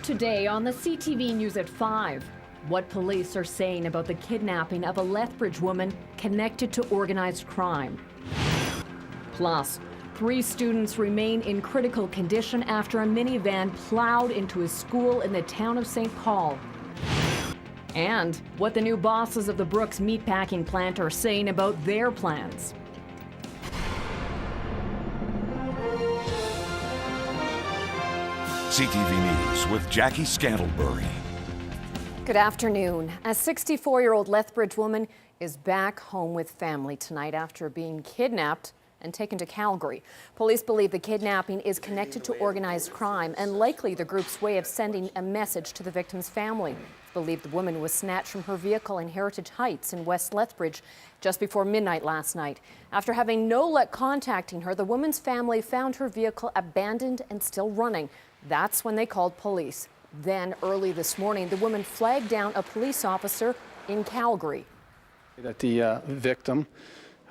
Today on the CTV News at 5, what police are saying about the kidnapping of a Lethbridge woman connected to organized crime. Plus, 3 students remain in critical condition after a minivan plowed into a school in the town of St. Paul. And what the new bosses of the Brooks meatpacking plant are saying about their plans. CTV News with Jackie Scantlebury. Good afternoon. A 64-year-old Lethbridge woman is back home with family tonight after being kidnapped and taken to Calgary. Police believe the kidnapping is connected to organized crime and likely the group's way of sending a message to the victim's family. It's believed the woman was snatched from her vehicle in Heritage Heights in West Lethbridge just before midnight last night. After having no luck contacting her, the woman's family found her vehicle abandoned and still running. That's when they called police. Then, early this morning, the woman flagged down a police officer in Calgary. That the victim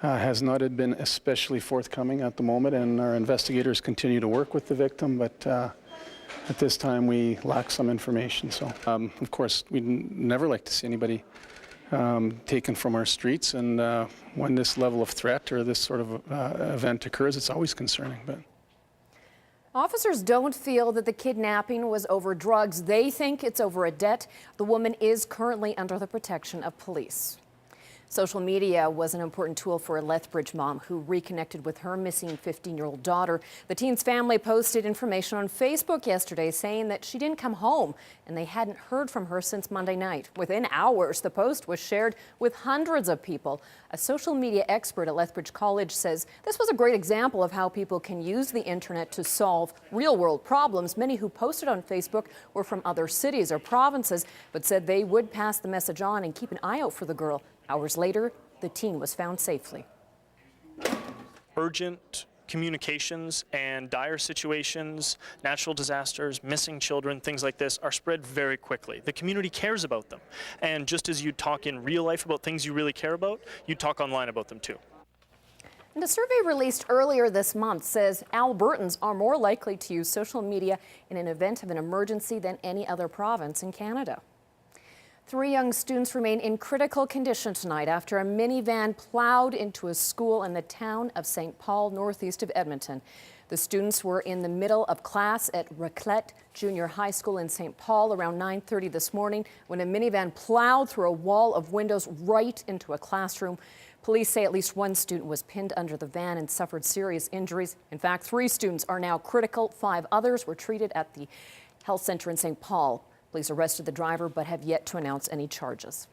has not been especially forthcoming at the moment, and our investigators continue to work with the victim, but at this time we lack some information. So, of course, we'd never like to see anybody taken from our streets, and when this level of threat or this sort of event occurs, it's always concerning. But officers don't feel that the kidnapping was over drugs. They think it's over a debt. The woman is currently under the protection of police. Social media was an important tool for a Lethbridge mom who reconnected with her missing 15-year-old daughter. The teen's family posted information on Facebook yesterday saying that she didn't come home and they hadn't heard from her since Monday night. Within hours, the post was shared with hundreds of people. A social media expert at Lethbridge College says this was a great example of how people can use the internet to solve real-world problems. Many who posted on Facebook were from other cities or provinces, but said they would pass the message on and keep an eye out for the girl. Hours later, the teen was found safely. Urgent communications and dire situations, natural disasters, missing children, things like this are spread very quickly. The community cares about them. And just as you talk in real life about things you really care about, you talk online about them too. And a survey released earlier this month says Albertans are more likely to use social media in an event of an emergency than any other province in Canada. 3 young students remain in critical condition tonight after a minivan plowed into a school in the town of St. Paul, northeast of Edmonton. The students were in the middle of class at Raclette Junior High School in St. Paul around 9:30 this morning when a minivan plowed through a wall of windows right into a classroom. Police say at least 1 student was pinned under the van and suffered serious injuries. In fact, 3 students are now critical. 5 others were treated at the health center in St. Paul. Police arrested the driver but have yet to announce any charges.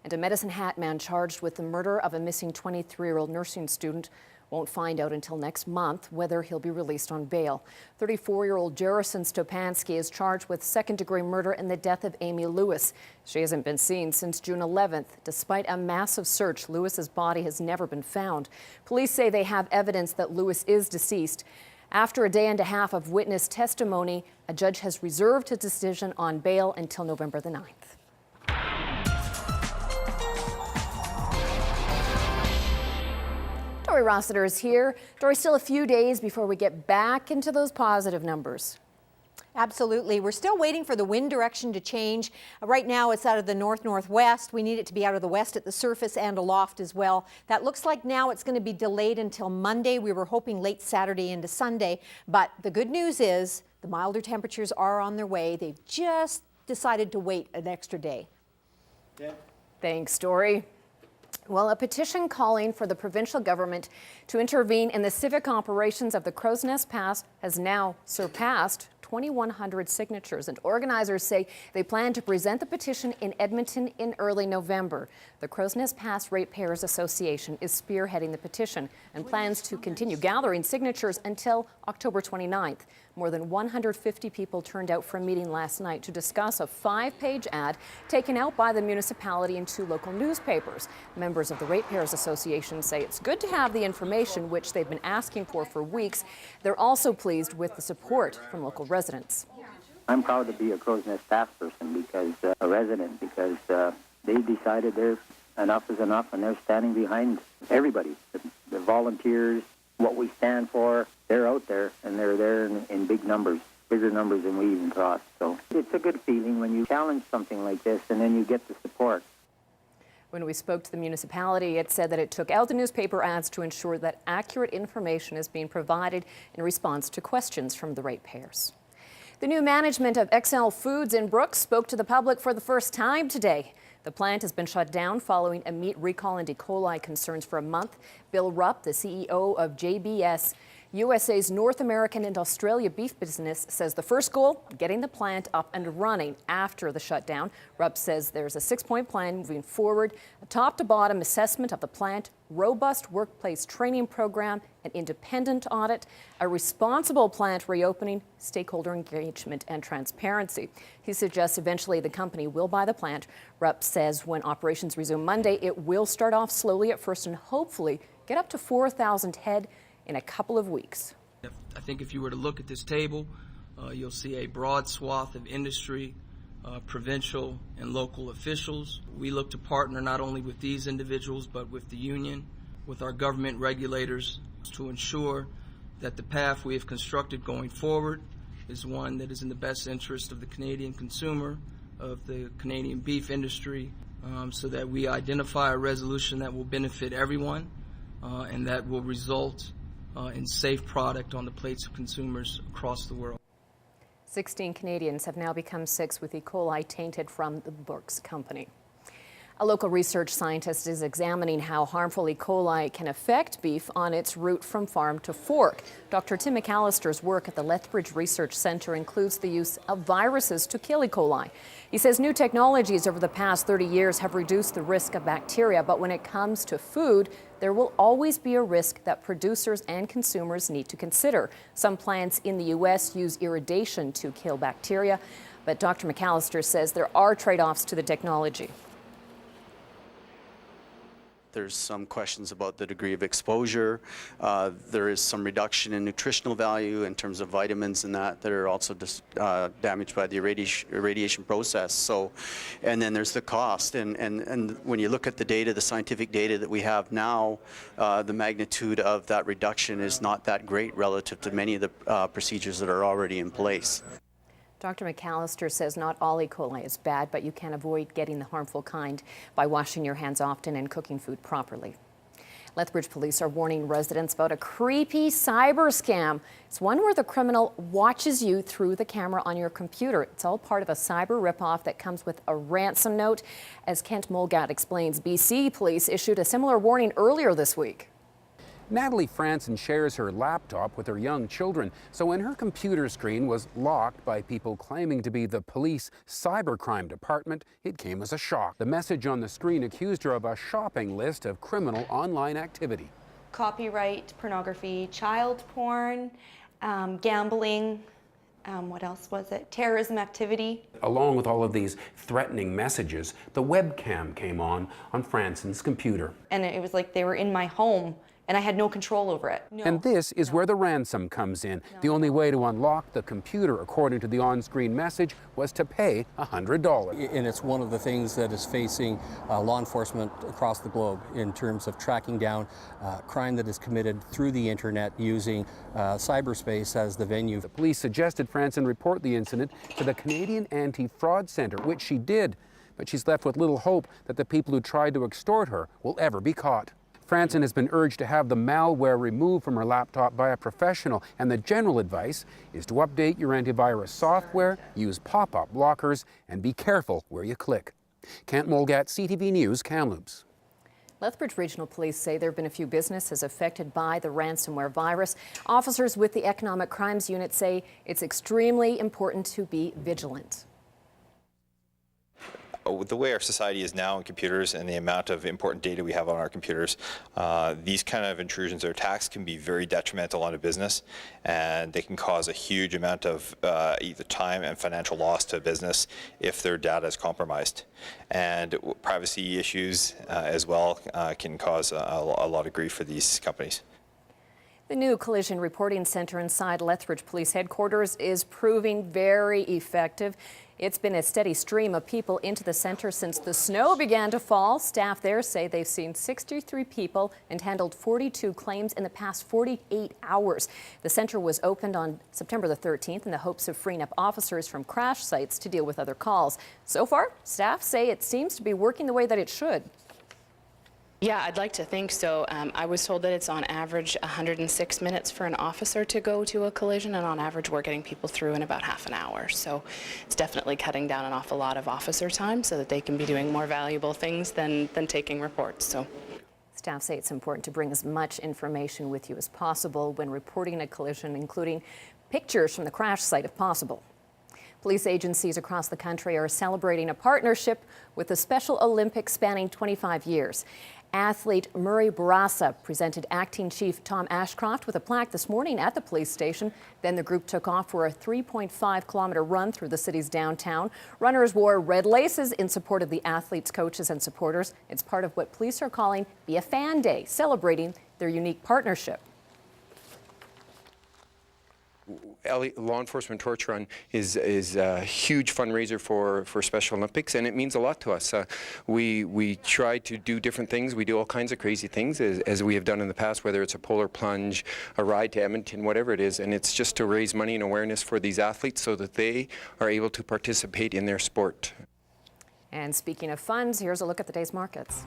And a Medicine Hat man charged with the murder of a missing 23-year-old nursing student won't find out until next month whether he'll be released on bail. 34-year-old Jarison Stopansky is charged with second-degree murder in the death of Amy Lewis. She hasn't been seen since June 11th. Despite a massive search, Lewis's body has never been found. Police say they have evidence that Lewis is deceased. After a day and a half of witness testimony, a judge has reserved his decision on bail until November the 9th. Dory Rossiter is here. Dory, still a few days before we get back into those positive numbers. Absolutely. We're still waiting for the wind direction to change. Right now it's out of the north-northwest. We need it to be out of the west at the surface and aloft as well. That looks like now it's going to be delayed until Monday. We were hoping late Saturday into Sunday. But the good news is the milder temperatures are on their way. They've just decided to wait an extra day. Yeah. Thanks, Dory. Well, a petition calling for the provincial government to intervene in the civic operations of the Crow's Nest Pass has now surpassed 2,100 signatures, and organizers say they plan to present the petition in Edmonton in early November. The Crow's Nest Pass Ratepayers Association is spearheading the petition and plans to continue gathering signatures until October 29th. More than 150 people turned out for a meeting last night to discuss a 5-page ad taken out by the municipality in 2 local newspapers. Members of the Ratepayers Association say it's good to have the information, which they've been asking for weeks. They're also pleased with the support from local residents. I'm proud to be a Crow's Nest Pass person, because a resident, because they decided enough is enough, and they're standing behind everybody, the volunteers, what we stand for. They're out there, and they're there in big numbers. bigger numbers than we even thought. So it's a good feeling when you challenge something like this and then you get the support. When we spoke to the municipality, it said that it took out the newspaper ads to ensure that accurate information is being provided in response to questions from the ratepayers. The new management of XL Foods in Brooks spoke to the public for the first time today. The plant has been shut down following a meat recall and E. coli concerns for a month. Bill Rupp, the CEO of JBS, USA's North American and Australia beef business, says the first goal, getting the plant up and running after the shutdown. Rupp says there's a 6-point plan moving forward, a top-to-bottom assessment of the plant, robust workplace training program, an independent audit, a responsible plant reopening, stakeholder engagement, and transparency. He suggests eventually the company will buy the plant. Rupp says when operations resume Monday, it will start off slowly at first and hopefully get up to 4,000 head in a couple of weeks. I think if you were to look at this table, you'll see a broad swath of industry, provincial and local officials. We look to partner not only with these individuals, but with the union, with our government regulators, to ensure that the path we have constructed going forward is one that is in the best interest of the Canadian consumer, of the Canadian beef industry, so that we identify a resolution that will benefit everyone and that will result in safe product on the plates of consumers across the world. 16 Canadians have now become sick with E. coli tainted from the Brooks company. A local research scientist is examining how harmful E. coli can affect beef on its route from farm to fork. Dr. Tim McAllister's work at the Lethbridge Research Centre includes the use of viruses to kill E. coli. He says new technologies over the past 30 years have reduced the risk of bacteria, but when it comes to food, there will always be a risk that producers and consumers need to consider. Some plants in the U.S. use irrigation to kill bacteria, but Dr. McAllister says there are trade-offs to the technology. There's some questions about the degree of exposure. There is some reduction in nutritional value in terms of vitamins and that are also damaged by the irradiation process. So, and then there's the cost. And when you look at the data, the scientific data that we have now, the magnitude of that reduction is not that great relative to many of the procedures that are already in place. Dr. McAllister says not all E. coli is bad, but you can avoid getting the harmful kind by washing your hands often and cooking food properly. Lethbridge police are warning residents about a creepy cyber scam. It's one where the criminal watches you through the camera on your computer. It's all part of a cyber ripoff that comes with a ransom note. As Kent Mulgat explains, BC police issued a similar warning earlier this week. Natalie Franson shares her laptop with her young children, so when her computer screen was locked by people claiming to be the police cybercrime department, it came as a shock. The message on the screen accused her of a shopping list of criminal online activity. Copyright, pornography, child porn, gambling, what else was it? Terrorism activity. Along with all of these threatening messages, the webcam came on Franson's computer. And it was like they were in my home, and I had no control over it. And this is where the ransom comes in. The only way to unlock the computer, according to the on-screen message, was to pay $100. And it's one of the things that is facing law enforcement across the globe in terms of tracking down crime that is committed through the internet using cyberspace as the venue. The police suggested Franson report the incident to the Canadian Anti-Fraud Centre, which she did. But she's left with little hope that the people who tried to extort her will ever be caught. Franson has been urged to have the malware removed from her laptop by a professional, and the general advice is to update your antivirus software, use pop-up blockers, and be careful where you click. Kent Mulgat, CTV News, Kamloops. Lethbridge Regional Police say there have been a few businesses affected by the ransomware virus. Officers with the Economic Crimes Unit say it's extremely important to be vigilant. The way our society is now in computers and the amount of important data we have on our computers, these kind of intrusions or attacks can be very detrimental on a business, and they can cause a huge amount of either time and financial loss to a business if their data is compromised. And privacy issues as well can cause a lot of grief for these companies. The new collision reporting center inside Lethbridge Police Headquarters is proving very effective. It's been a steady stream of people into the center since the snow began to fall. Staff there say they've seen 63 people and handled 42 claims in the past 48 hours. The center was opened on September the 13th in the hopes of freeing up officers from crash sites to deal with other calls. So far, staff say it seems to be working the way that it should. Yeah, I'd like to think so. I was told that it's on average 106 minutes for an officer to go to a collision, and on average we're getting people through in about half an hour. So it's definitely cutting down an awful lot of officer time so that they can be doing more valuable things than taking reports. So staff say it's important to bring as much information with you as possible when reporting a collision, including pictures from the crash site if possible. Police agencies across the country are celebrating a partnership with the Special Olympics spanning 25 years. Athlete Murray Barassa presented Acting Chief Tom Ashcroft with a plaque this morning at the police station. Then the group took off for a 3.5-kilometer run through the city's downtown. Runners wore red laces in support of the athletes, coaches, and supporters. It's part of what police are calling Be a Fan Day, celebrating their unique partnership. Law Enforcement Torch Run is a huge fundraiser for Special Olympics, and it means a lot to us. We try to do different things. We do all kinds of crazy things, as we have done in the past, whether it's a polar plunge, a ride to Edmonton, whatever it is, and it's just to raise money and awareness for these athletes so that they are able to participate in their sport. And speaking of funds, here's a look at the day's markets.